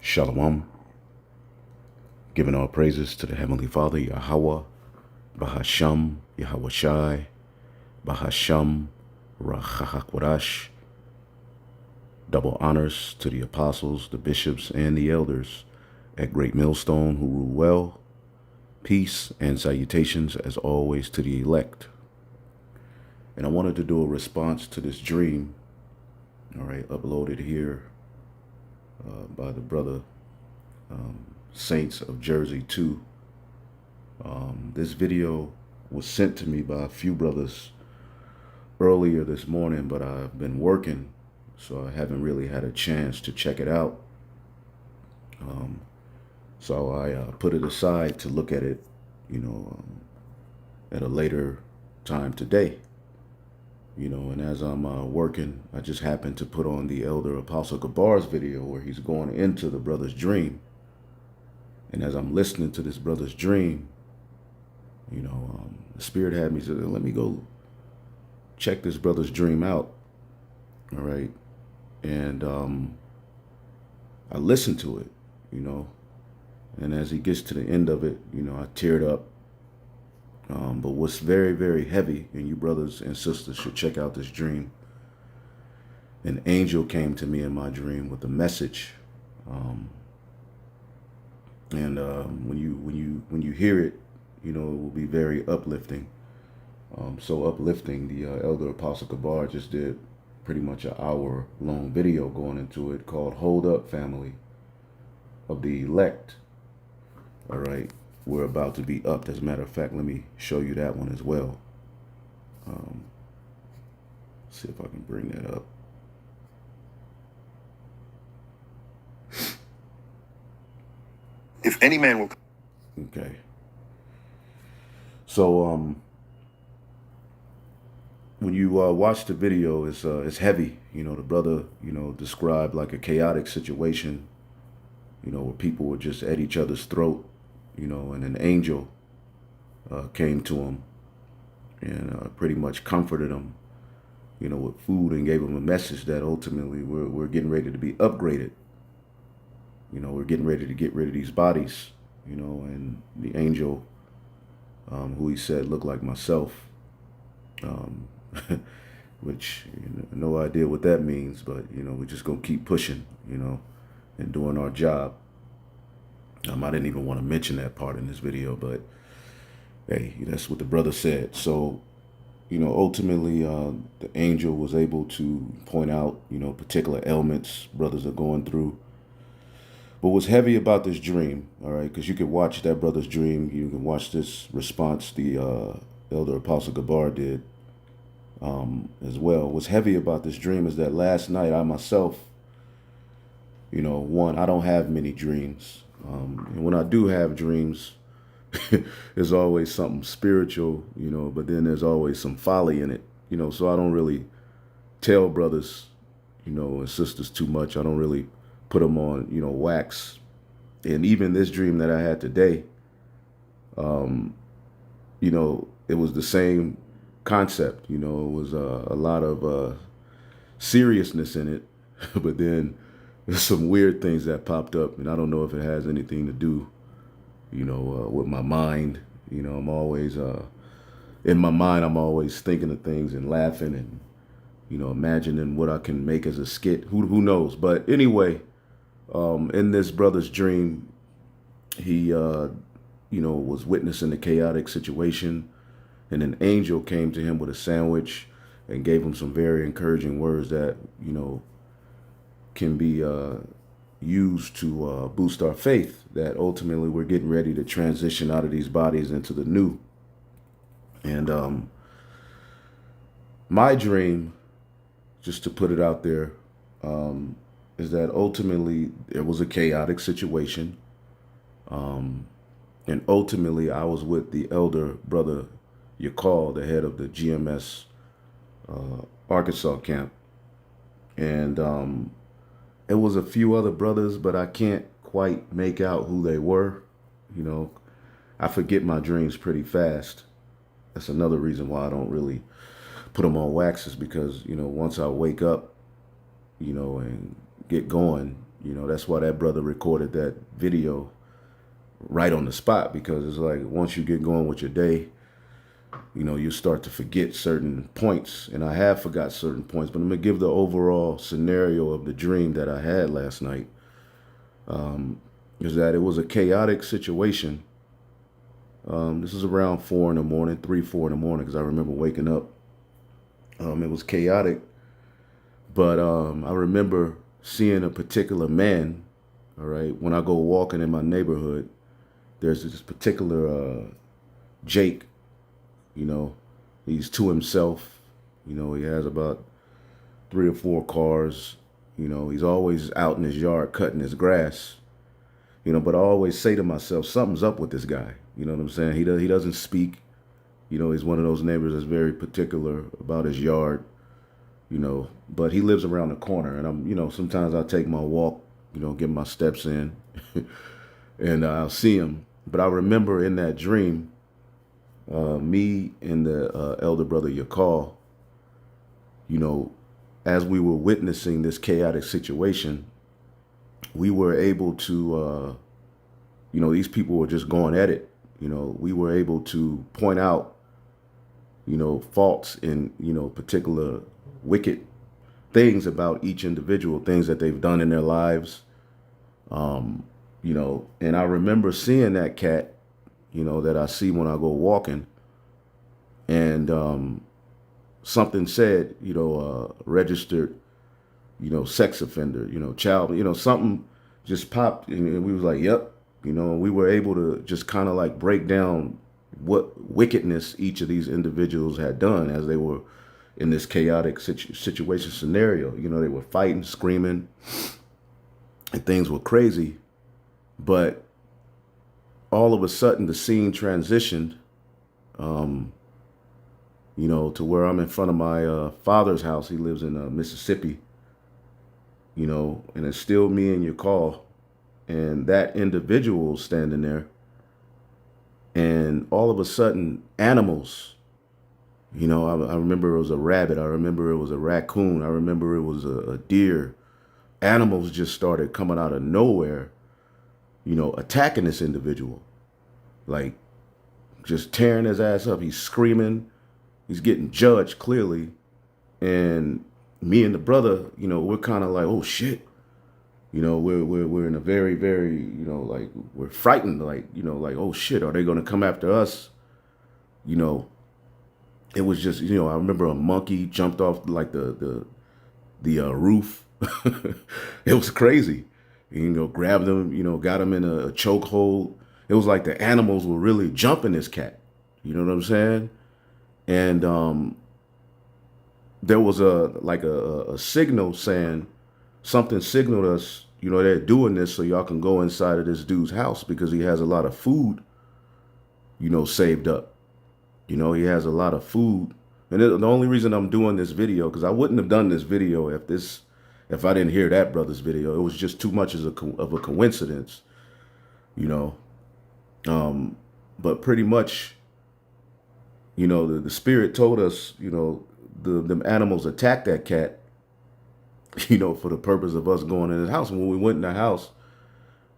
Shalom, giving all praises to the Heavenly Father, Yahweh, Bahasham, Yahweh Shai, Bahasham, Rachahakwadash. Double honors to the apostles, the bishops, and the elders at Great Millstone who rule well. Peace and salutations, as always, to the elect. And I wanted to do a response to this dream, all right, uploaded here by the brother Saints of Jersey 2. This video was sent to me by a few brothers earlier this morning, but I've been working, so I haven't really had a chance to check it out. So I put it aside to look at it, at a later time today. And as I'm working, I just happened to put on the Elder Apostle Gabar's video where he's going into the brother's dream. And as I'm listening to this brother's dream, the Spirit had me say, let me go check this brother's dream out. All right. And I listened to it, and as he gets to the end of it, I teared up. But what's very, very heavy, and you brothers and sisters should check out this dream. An angel came to me in my dream with a message. When you hear it, it will be very uplifting. So uplifting, the Elder Apostle Gabar just did pretty much an hour-long video going into it called Hold Up Family of the Elect. All right. We're about to be upped. As a matter of fact, let me show you that one as well. See if I can bring that up. If any man will... Okay. So, when you watch the video, it's heavy. The brother, described like a chaotic situation, where people were just at each other's throat, and an angel came to him and pretty much comforted him, with food, and gave him a message that ultimately we're getting ready to be upgraded. We're getting ready to get rid of these bodies, and the angel, who he said looked like myself, which, no idea what that means, but, we're just going to keep pushing, and doing our job. I didn't even want to mention that part in this video, but hey, that's what the brother said. So, ultimately, the angel was able to point out, particular ailments brothers are going through. But what's heavy about this dream, all right, because you can watch that brother's dream, you can watch this response the Elder Apostle Gabar did as well. What's heavy about this dream is that last night I myself, one, I don't have many dreams. And when I do have dreams, there's always something spiritual, but then there's always some folly in it, so I don't really tell brothers, and sisters too much. I don't really put them on, wax. And even this dream that I had today, it was the same concept, it was a lot of seriousness in it, but then there's some weird things that popped up, and I don't know if it has anything to do, with my mind. I'm always, in my mind, I'm always thinking of things and laughing and, imagining what I can make as a skit. Who knows? But anyway, in this brother's dream, he, was witnessing a chaotic situation, and an angel came to him with a sandwich and gave him some very encouraging words that, can be used to boost our faith, that ultimately we're getting ready to transition out of these bodies into the new. And my dream, just to put it out there, is that ultimately there was a chaotic situation. And ultimately I was with the elder brother Yakal, the head of the GMS Arkansas camp. And it was a few other brothers, but I can't quite make out who they were. I forget my dreams pretty fast. That's another reason why I don't really put them on waxes, because, once I wake up, and get going, You know, that's why that brother recorded that video right on the spot, because it's like once you get going with your day, you know, you start to forget certain points. And I have forgot certain points, but I'm going to give the overall scenario of the dream that I had last night. Is that it was a chaotic situation. This is around 4 in the morning, 3, 4 in the morning, because I remember waking up. It was chaotic, but I remember seeing a particular man. All right, when I go walking in my neighborhood, there's this particular Jake. You know, he's to himself. You know, he has about 3 or 4 cars. You know, he's always out in his yard cutting his grass. You know, but I always say to myself, something's up with this guy. You know what I'm saying? He doesn't speak. You know, he's one of those neighbors that's very particular about his yard. You know, but he lives around the corner, and I'm, you know, sometimes I take my walk. You know, get my steps in, and I'll see him. But I remember in that dream, me and the elder brother Yakal, you know, as we were witnessing this chaotic situation, we were able to, you know, these people were just going at it. You know, we were able to point out, you know, faults in, you know, particular wicked things about each individual, things that they've done in their lives. You know, and I remember seeing that cat, you know, that I see when I go walking, and something said, you know, registered, you know, sex offender, you know, child, you know, something just popped, and we was like, yep, you know, and we were able to just kind of like break down what wickedness each of these individuals had done as they were in this chaotic situation scenario. You know, they were fighting, screaming, and things were crazy. But all of a sudden, the scene transitioned, you know, to where I'm in front of my father's house. He lives in Mississippi, you know, and it's still me and your call. And that individual standing there. And all of a sudden, animals, you know, I remember it was a rabbit. I remember it was a raccoon. I remember it was a deer. Animals just started coming out of nowhere, you know, attacking this individual, like just tearing his ass up. He's screaming. He's getting judged clearly. And me and the brother, you know, we're kind of like, oh shit. You know, we're in a very, very, you know, like we're frightened, like, you know, like, oh shit, are they going to come after us? You know, it was just, you know, I remember a monkey jumped off like the roof. It was crazy. You know, grabbed him, you know, got him in a chokehold. It was like the animals were really jumping this cat. You know what I'm saying? And there was a signal saying, something signaled us, you know, they're doing this so y'all can go inside of this dude's house because he has a lot of food, you know, saved up. You know, he has a lot of food. And the only reason I'm doing this video, because I wouldn't have done this video if I didn't hear that brother's video. It was just too much of a coincidence, you know. But pretty much, you know, the spirit told us, you know, the animals attacked that cat, you know, for the purpose of us going in his house. And when we went in the house,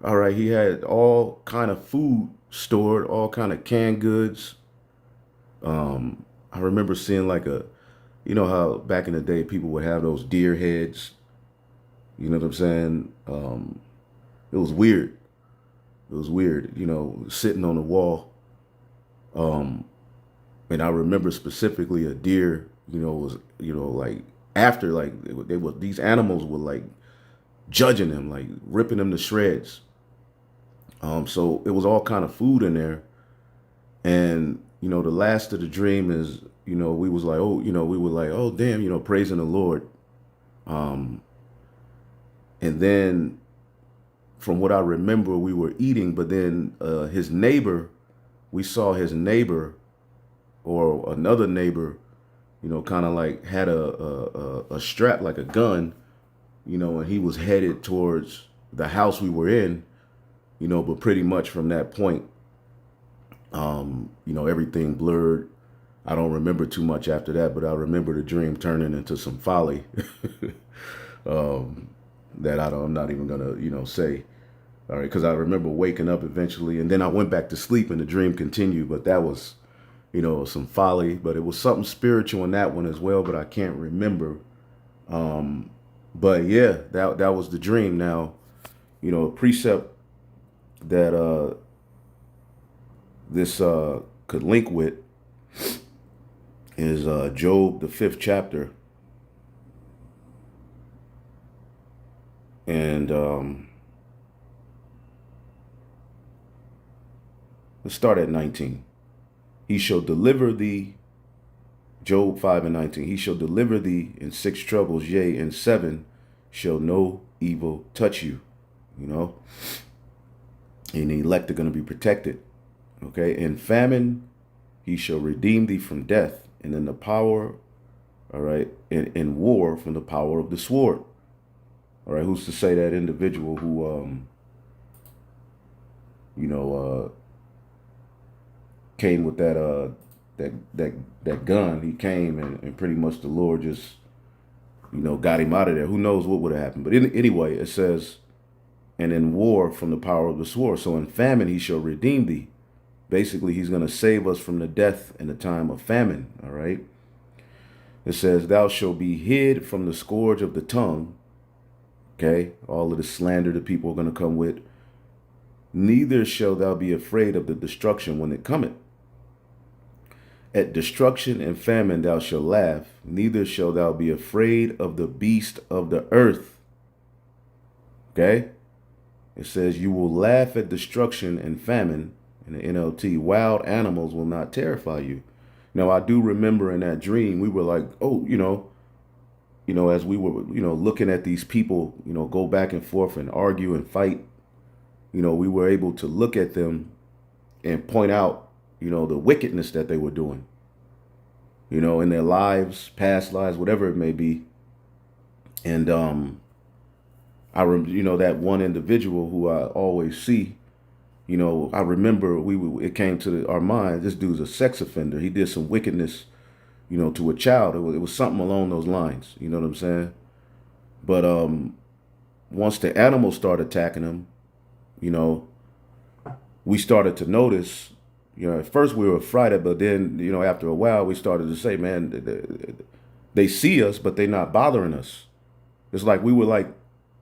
all right, he had all kind of food stored, all kind of canned goods. I remember seeing like you know how back in the day people would have those deer heads. You know what I'm saying? It was weird. It was weird, you know, sitting on the wall. And I remember specifically a deer, you know, was, you know, like after like these animals were like judging him, like ripping him to shreds. So it was all kind of food in there. And, you know, the last of the dream is, you know, we was like, oh, you know, we were like, oh, damn, you know, praising the Lord. And then from what I remember, we were eating, but then his neighbor, we saw his neighbor or another neighbor, you know, kind of like had a strap, like a gun, you know, and he was headed towards the house we were in, you know, but pretty much from that point, you know, everything blurred. I don't remember too much after that, but I remember the dream turning into some folly. that I'm not even gonna, say. All right, because I remember waking up eventually, and then I went back to sleep, and the dream continued. But that was, some folly. But it was something spiritual in that one as well. But I can't remember. But yeah, that was the dream. Now, a precept that this could link with is Job, the 5th chapter, and let's start at 19. He shall deliver thee, Job 5 and 19. He shall deliver thee in 6 troubles, yea, in 7 shall no evil touch you. And the elect are going to be protected. Okay, in famine he shall redeem thee from death, and in the power, all right, in war from the power of the sword. All right, who's to say that individual who came with that gun? He came and pretty much the Lord just got him out of there. Who knows what would have happened? But anyway, it says, and in war from the power of the sword. So in famine he shall redeem thee. Basically, he's going to save us from the death in the time of famine. All right. It says, thou shalt be hid from the scourge of the tongue. Okay. All of the slander that people are going to come with. Neither shall thou be afraid of the destruction when it cometh. At destruction and famine thou shalt laugh. Neither shalt thou be afraid of the beast of the earth. Okay. It says, you will laugh at destruction and famine. In the NLT, wild animals will not terrify you. Now, I do remember in that dream, we were like, oh, as we were, looking at these people, go back and forth and argue and fight, we were able to look at them and point out, the wickedness that they were doing, in their lives, past lives, whatever it may be. And that one individual who I always see, I remember it came to our mind, this dude's a sex offender. He did some wickedness, to a child. It was something along those lines. You know what I'm saying? But once the animals started attacking him, we started to notice, at first we were frightened, but then, after a while we started to say, man, they see us, but they're not bothering us. It's like we were like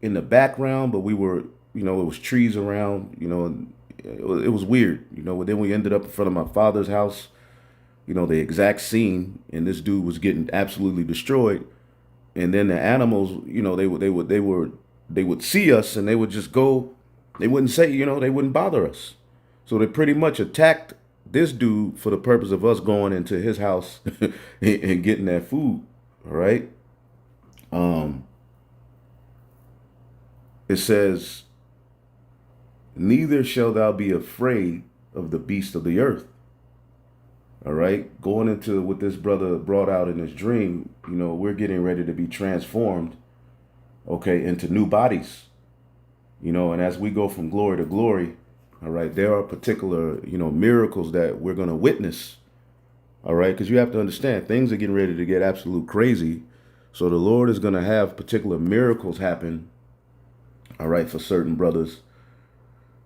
in the background, but we were, it was trees around, and it was weird, then we ended up in front of my father's house, the exact scene, and this dude was getting absolutely destroyed. And then the animals, they would see us and they would just go, they wouldn't say, they wouldn't bother us. So they pretty much attacked this dude for the purpose of us going into his house and getting that food. All right. It says, neither shall thou be afraid of the beast of the earth. All right. Going into what this brother brought out in his dream, we're getting ready to be transformed, okay, into new bodies, and as we go from glory to glory, all right, there are particular, miracles that we're going to witness. All right. Because you have to understand, things are getting ready to get absolute crazy. So the Lord is going to have particular miracles happen. All right. For certain brothers.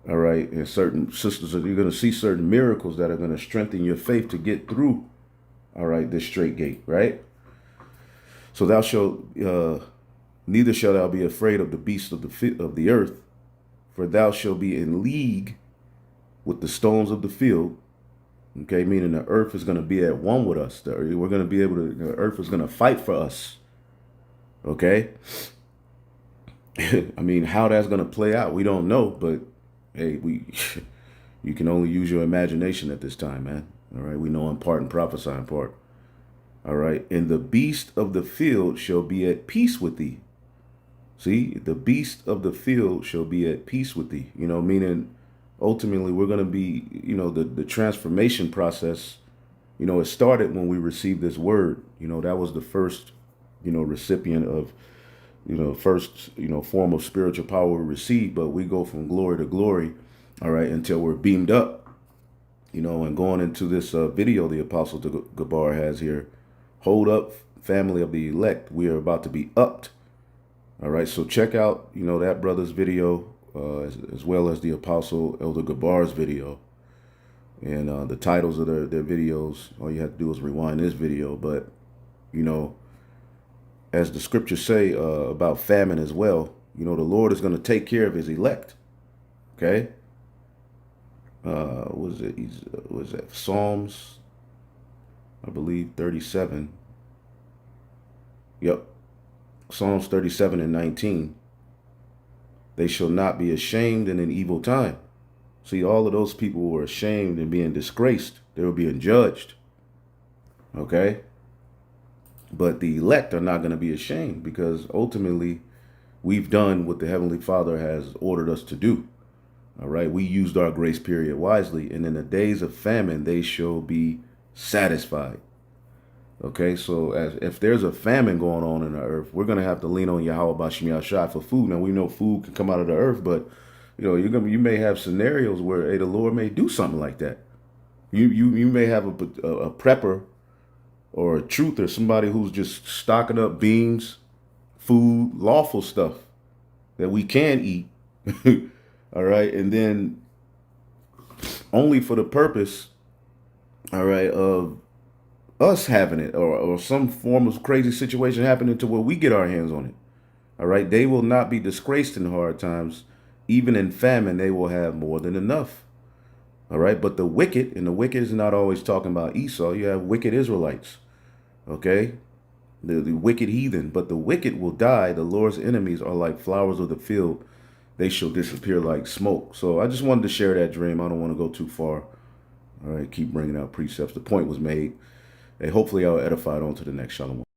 All right. And certain sisters, you're going to see certain miracles that are going to strengthen your faith to get through. All right. This straight gate. Right. So thou shalt, neither shalt thou be afraid of the beasts of the earth, for thou shalt be in league with the stones of the field. Okay. Meaning the earth is going to be at one with us. We're going to be able to, the earth is going to fight for us. Okay. I mean, how that's going to play out, we don't know, but hey, you can only use your imagination at this time, man. All right. We know in part and prophesy in part. All right. And the beast of the field shall be at peace with thee. See, the beast of the field shall be at peace with thee, meaning ultimately we're going to be, the transformation process, it started when we received this word. That was the first, recipient of, first, form of spiritual power we received. But we go from glory to glory, all right, until we're beamed up, and going into this video the Apostle Gabar has here. Hold up, family of the elect. We are about to be upped. All right, so check out, that brother's video, as well as the Apostle Elder Gabar's video. And the titles of their videos, all you have to do is rewind this video. But, you know, as the scriptures say about famine as well, the Lord is going to take care of his elect. Okay? Was that Psalms, I believe, 37. Yep. Psalms 37 and 19. They shall not be ashamed in an evil time. See, all of those people were ashamed and being disgraced. They were being judged. Okay? But the elect are not going to be ashamed because ultimately we've done what the Heavenly Father has ordered us to do. All right? We used our grace period wisely. And in the days of famine, they shall be satisfied. Okay, so if there's a famine going on in the earth, we're gonna have to lean on Yahweh Bashim Yahshai for food. Now we know food can come out of the earth, but you may have scenarios where the Lord may do something like that. You may have a prepper or a truther, somebody who's just stocking up beans, food, lawful stuff that we can eat. All right, and then only for the purpose, all right, of us having it or some form of crazy situation happening to where we get our hands on it. All right. They will not be disgraced in hard times. Even in famine, they will have more than enough. All right. But the wicked, and the wicked is not always talking about Esau. You have wicked Israelites. Okay. The wicked heathen. But the wicked will die. The Lord's enemies are like flowers of the field. They shall disappear like smoke. So I just wanted to share that dream. I don't want to go too far. All right. Keep bringing out precepts. The point was made. Hey, hopefully I'll edify it on to the next Shalom.